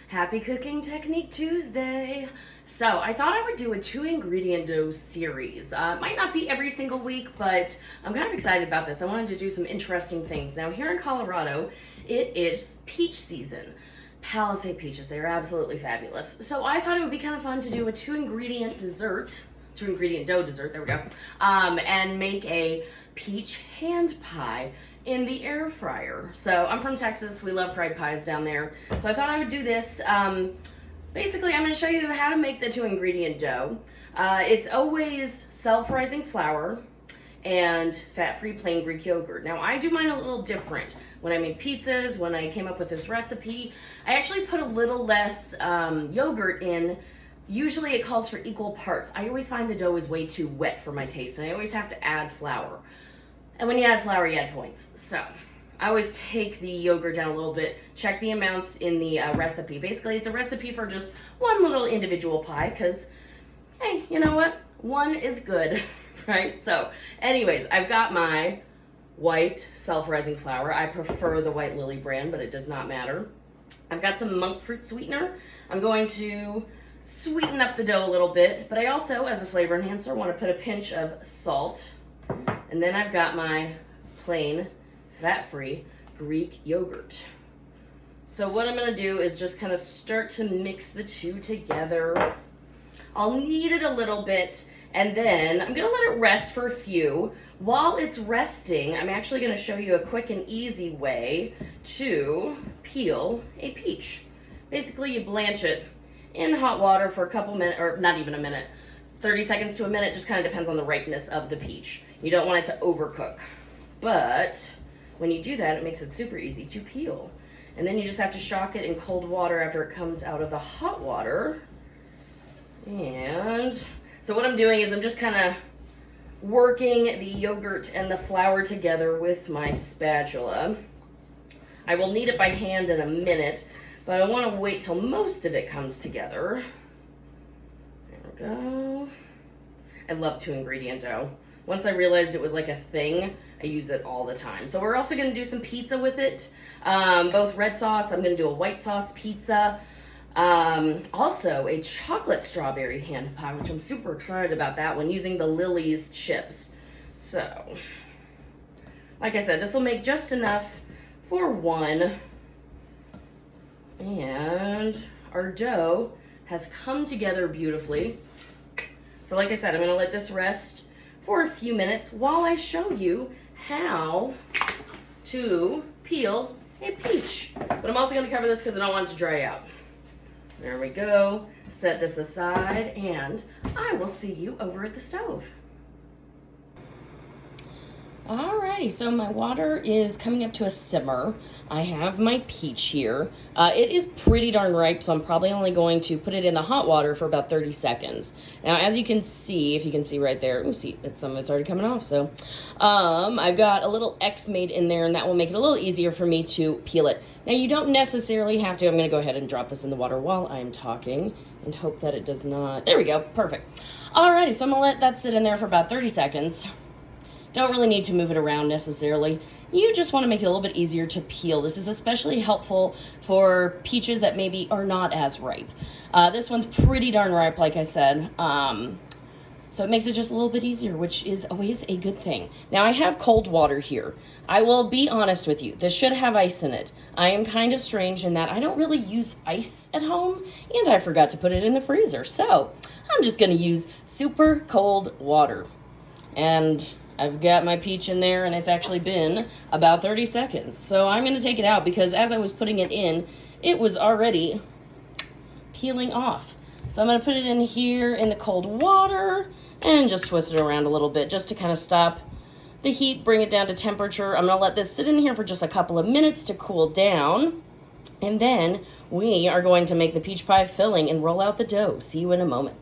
Happy Cooking Technique Tuesday. So I thought I would do a 2 ingredient dough series. Might not be every single week, but I'm kind of excited about this. I wanted to do some interesting things. Now here in Colorado, it is peach season. Palisade peaches, they're absolutely fabulous. So I thought it would be kind of fun to do a 2 ingredient dough dessert, there we go, and make a peach hand pie in the air fryer. So I'm from Texas, we love fried pies down there. So I thought I would do this. Basically, I'm gonna show you how to make the 2 ingredient dough. It's always self-rising flour and fat-free plain Greek yogurt. Now I do mine a little different. When I make pizzas, when I came up with this recipe, I actually put a little less yogurt in. Usually it calls for equal parts. I always find the dough is way too wet for my taste, and I always have to add flour. And when you add flour, you add points. So I always take the yogurt down a little bit, check the amounts in the recipe. Basically, it's a recipe for just one little individual pie because, hey, you know what? One is good, right? So anyways, I've got my white self-rising flour. I prefer the White Lily brand, but it does not matter. I've got some monk fruit sweetener. I'm going to sweeten up the dough a little bit, but I also, as a flavor enhancer, want to put a pinch of salt. And then I've got my plain, fat-free Greek yogurt. So what I'm gonna do is just kind of start to mix the two together. I'll knead it a little bit, and then I'm gonna let it rest for a few. While it's resting, I'm actually gonna show you a quick and easy way to peel a peach. Basically, you blanch it in hot water for a couple minutes, or not even a minute, 30 seconds to a minute, just kind of depends on the ripeness of the peach. You don't want it to overcook. But when you do that, it makes it super easy to peel. And then you just have to shock it in cold water after it comes out of the hot water. And so what I'm doing is I'm just kind of working the yogurt and the flour together with my spatula. I will knead it by hand in a minute, but I want to wait till most of it comes together. There we go. I love 2 ingredient dough. Once I realized it was like a thing, I use it all the time. So we're also gonna do some pizza with it. Both red sauce, I'm gonna do a white sauce pizza. Also a chocolate strawberry hand pie, which I'm super excited about that one, using the Lily's chips. So, like I said, this will make just enough for one. And our dough has come together beautifully. So like I said, I'm gonna let this rest for a few minutes while I show you how to peel a peach. But I'm also gonna cover this because I don't want it to dry out. There we go. Set this aside, and I will see you over at the stove. Alrighty, so my water is coming up to a simmer. I have my peach here. It is pretty darn ripe, so I'm probably only going to put it in the hot water for about 30 seconds. Now, as you can see, if you can see right there, some of it's already coming off, so. I've got a little X made in there, and that will make it a little easier for me to peel it. Now, you don't necessarily have to. I'm gonna go ahead and drop this in the water while I'm talking and hope that it does not. There we go, perfect. Alrighty, so I'm gonna let that sit in there for about 30 seconds. Don't really need to move it around necessarily. You just want to make it a little bit easier to peel. This is especially helpful for peaches that maybe are not as ripe. This one's pretty darn ripe, like I said. So it makes it just a little bit easier, which is always a good thing. Now I have cold water here. I will be honest with you. This should have ice in it. I am kind of strange in that I don't really use ice at home, and I forgot to put it in the freezer. So I'm just going to use super cold water. And I've got my peach in there, and it's actually been about 30 seconds. So I'm going to take it out because as I was putting it in, it was already peeling off. So I'm going to put it in here in the cold water and just twist it around a little bit just to kind of stop the heat, bring it down to temperature. I'm going to let this sit in here for just a couple of minutes to cool down. And then we are going to make the peach pie filling and roll out the dough. See you in a moment.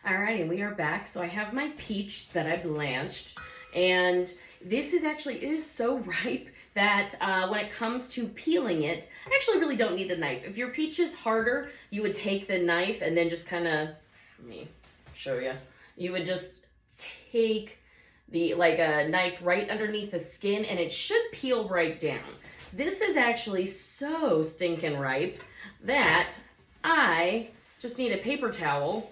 Alrighty, we are back. So I have my peach that I blanched, and this is actually, it is so ripe that when it comes to peeling it, I actually really don't need a knife. If your peach is harder, you would take the knife and then just kind of, let me show you. You would just take the, like a knife right underneath the skin, and it should peel right down. This is actually so stinking ripe that I just need a paper towel,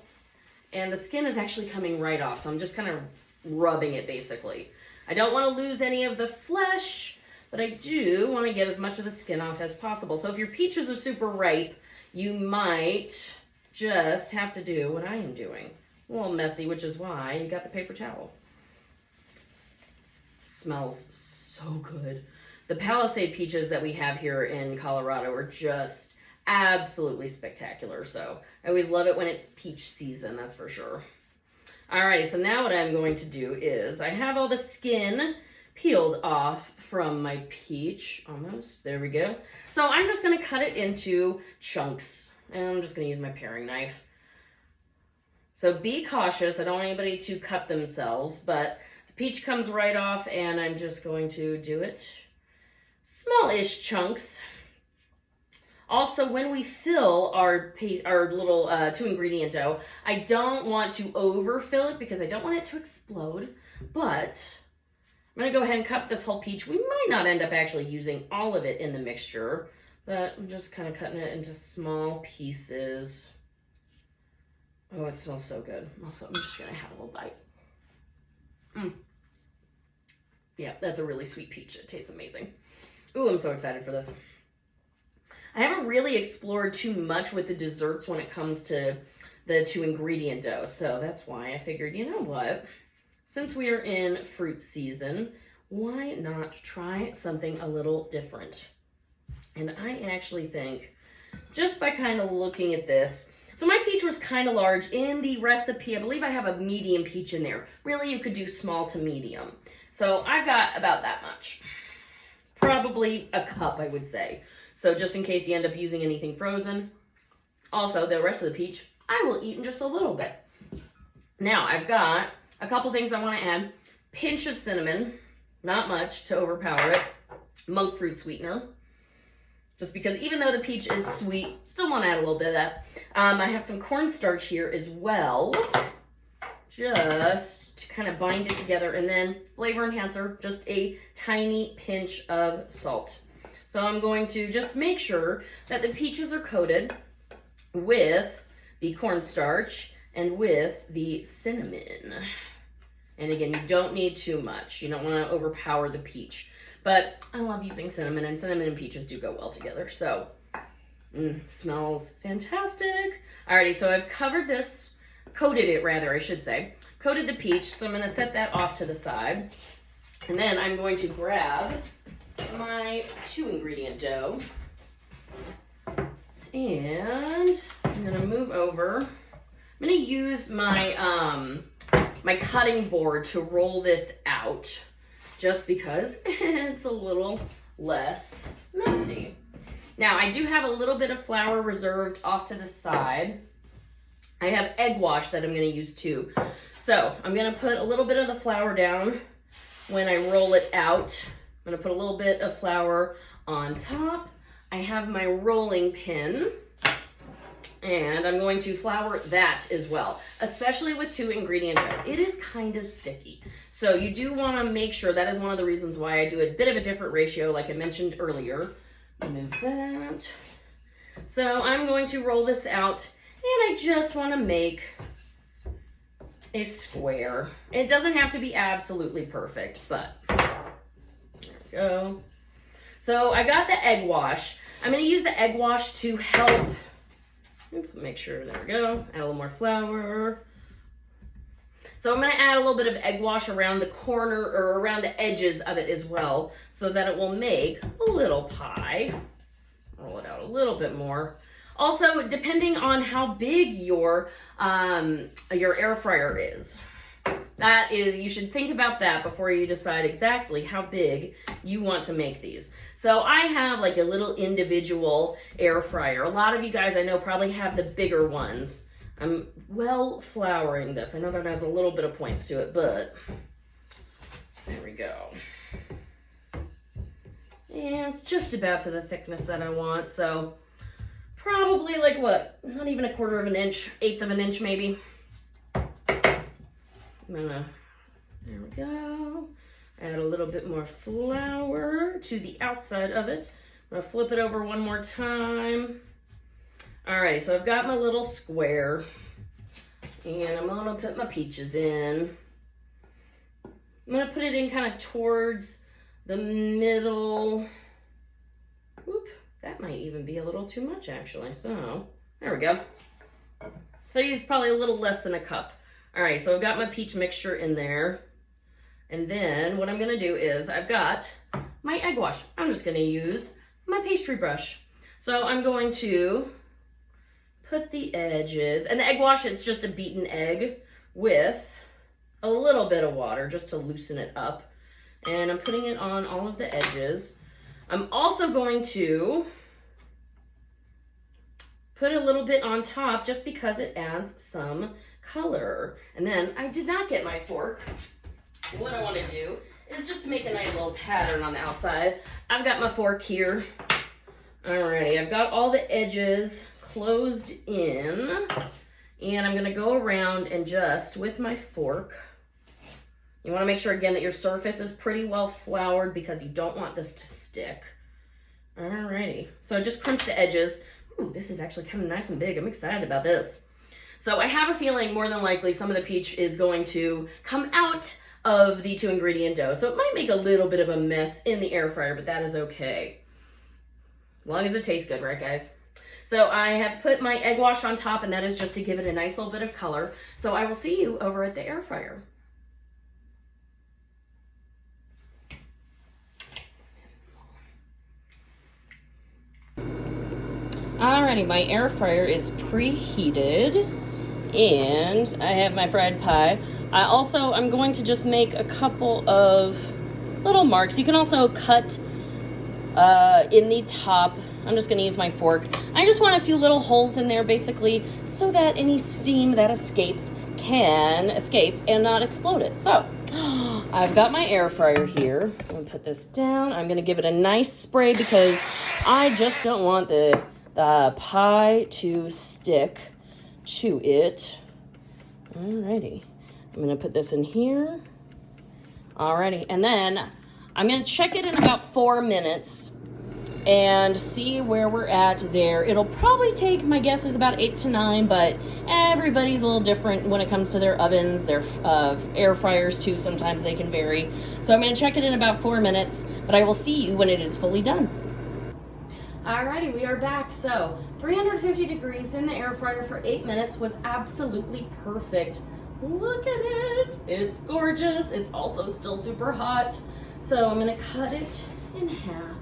and the skin is actually coming right off. So I'm just kind of rubbing it basically. I don't want to lose any of the flesh, but I do want to get as much of the skin off as possible. So if your peaches are super ripe, you might just have to do what I am doing. A little messy, which is why you got the paper towel. Smells so good. The Palisade peaches that we have here in Colorado are just absolutely spectacular. So I always love it when it's peach season, that's for sure. Alrighty, so now what I'm going to do is I have all the skin peeled off from my peach, almost, there we go. So I'm just gonna cut it into chunks, and I'm just gonna use my paring knife. So be cautious, I don't want anybody to cut themselves, but the peach comes right off, and I'm just going to do it small-ish chunks. Also, when we fill our little 2-ingredient dough, I don't want to overfill it because I don't want it to explode, but I'm gonna go ahead and cut this whole peach. We might not end up actually using all of it in the mixture, but I'm just kind of cutting it into small pieces. Oh, it smells so good. Also, I'm just gonna have a little bite. Yeah, that's a really sweet peach. It tastes amazing. Ooh, I'm so excited for this. I haven't really explored too much with the desserts when it comes to the 2-ingredient dough, so that's why I figured, you know what? Since we are in fruit season, why not try something a little different? And I actually think, just by kind of looking at this, so my peach was kind of large. In the recipe, I believe I have a medium peach in there. Really, you could do small to medium. So I've got about that much. Probably a cup, I would say. So just in case you end up using anything frozen. Also, the rest of the peach, I will eat in just a little bit. Now, I've got a couple things I want to add. Pinch of cinnamon, not much to overpower it. Monk fruit sweetener. Just because even though the peach is sweet, still want to add a little bit of that. I have some cornstarch here as well. Just to kind of bind it together. And then flavor enhancer, just a tiny pinch of salt. So I'm going to just make sure that the peaches are coated with the cornstarch and with the cinnamon. And again, you don't need too much. You don't want to overpower the peach. But I love using cinnamon, and cinnamon and peaches do go well together. So, smells fantastic. Alrighty, so I've coated it rather, I should say. Coated the peach, so I'm going to set that off to the side. And then I'm going to grab my 2-ingredient dough, and I'm gonna move over. I'm gonna use my my cutting board to roll this out, just because it's a little less messy. Now I do have a little bit of flour reserved off to the side. I have egg wash that I'm gonna use too. So I'm gonna put a little bit of the flour down when I roll it out. I'm gonna put a little bit of flour on top. I have my rolling pin, and I'm going to flour that as well, especially with 2-ingredient dough. It is kind of sticky. So you do wanna make sure, that is one of the reasons why I do a bit of a different ratio, like I mentioned earlier. Move that. So I'm going to roll this out, and I just wanna make a square. It doesn't have to be absolutely perfect, but go. So I got the egg wash. I'm going to use the egg wash to help. Make sure, there we go. Add a little more flour. So I'm going to add a little bit of egg wash around the corner or around the edges of it as well, so that it will make a little pie. Roll it out a little bit more. Also, depending on how big your air fryer is. You should think about that before you decide exactly how big you want to make these. So I have like a little individual air fryer. A lot of you guys I know probably have the bigger ones. I'm well flouring this. I know that has a little bit of points to it, but there we go. And it's just about to the thickness that I want. So probably like what? Not even 1/4 of an inch, 1/8 of an inch maybe. There we go. Add a little bit more flour to the outside of it. I'm gonna flip it over one more time. Alright, so I've got my little square, and I'm gonna put my peaches in. I'm gonna put it in kind of towards the middle. Whoop, that might even be a little too much actually. So, there we go. So I used probably a little less than a cup. All right, so I've got my peach mixture in there. And then what I'm gonna do is I've got my egg wash. I'm just gonna use my pastry brush. So I'm going to put the edges, and the egg wash, it's just a beaten egg with a little bit of water just to loosen it up. And I'm putting it on all of the edges. I'm also going to put a little bit on top just because it adds some color. And then I did not get my fork. What I want to do is just to make a nice little pattern on the outside. I've got my fork here. Alrighty, I've got all the edges closed in, and I'm gonna go around and just with my fork, you wanna make sure again that your surface is pretty well floured because you don't want this to stick. Alrighty, so just crunch the edges. Ooh, this is actually kind of nice and big. I'm excited about this. So I have a feeling more than likely some of the peach is going to come out of the 2-ingredient dough. So it might make a little bit of a mess in the air fryer, but that is okay. As long as it tastes good, right guys? So I have put my egg wash on top, and that is just to give it a nice little bit of color. So I will see you over at the air fryer. Alrighty, my air fryer is preheated, and I have my fried pie. I'm going to just make a couple of little marks. You can also cut in the top. I'm just gonna use my fork. I just want a few little holes in there basically so that any steam that escapes can escape and not explode it. So I've got my air fryer here. I'm gonna put this down. I'm gonna give it a nice spray because I just don't want the pie to stick to it. Alrighty. I'm gonna put this in here. Alrighty, and then I'm gonna check it in about 4 minutes and see where we're at there. It'll probably take, my guess is about 8 to 9, but everybody's a little different when it comes to their ovens, their air fryers too. Sometimes they can vary. So I'm gonna check it in about 4 minutes, but I will see you when it is fully done. Alrighty, we are back. So 350 degrees in the air fryer for 8 minutes was absolutely perfect. Look at it. It's gorgeous. It's also still super hot. So I'm gonna cut it in half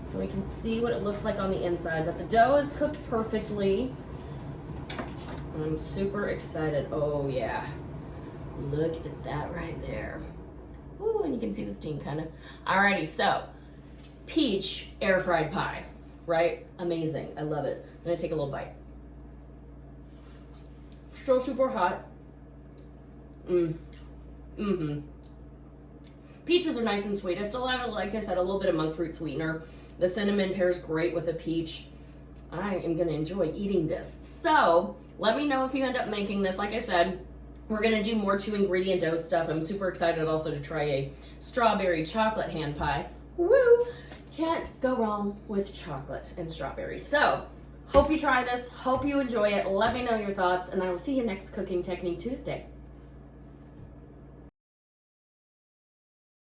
so we can see what it looks like on the inside. But the dough is cooked perfectly. I'm super excited. Oh yeah. Look at that right there. Ooh, and you can see the steam kind of. Alrighty, so peach air fried pie, right? Amazing. I love it. I'm gonna take a little bite. Still super hot. Peaches are nice and sweet. I still add, like I said, a little bit of monk fruit sweetener. The cinnamon pairs great with a peach. I am gonna enjoy eating this. So let me know if you end up making this. Like I said, we're gonna do more 2-ingredient dough stuff. I'm super excited also to try a strawberry chocolate hand pie. Woo! Can't go wrong with chocolate and strawberries. So hope you try this. Hope you enjoy it. Let me know your thoughts, and I will see you next Cooking Technique Tuesday.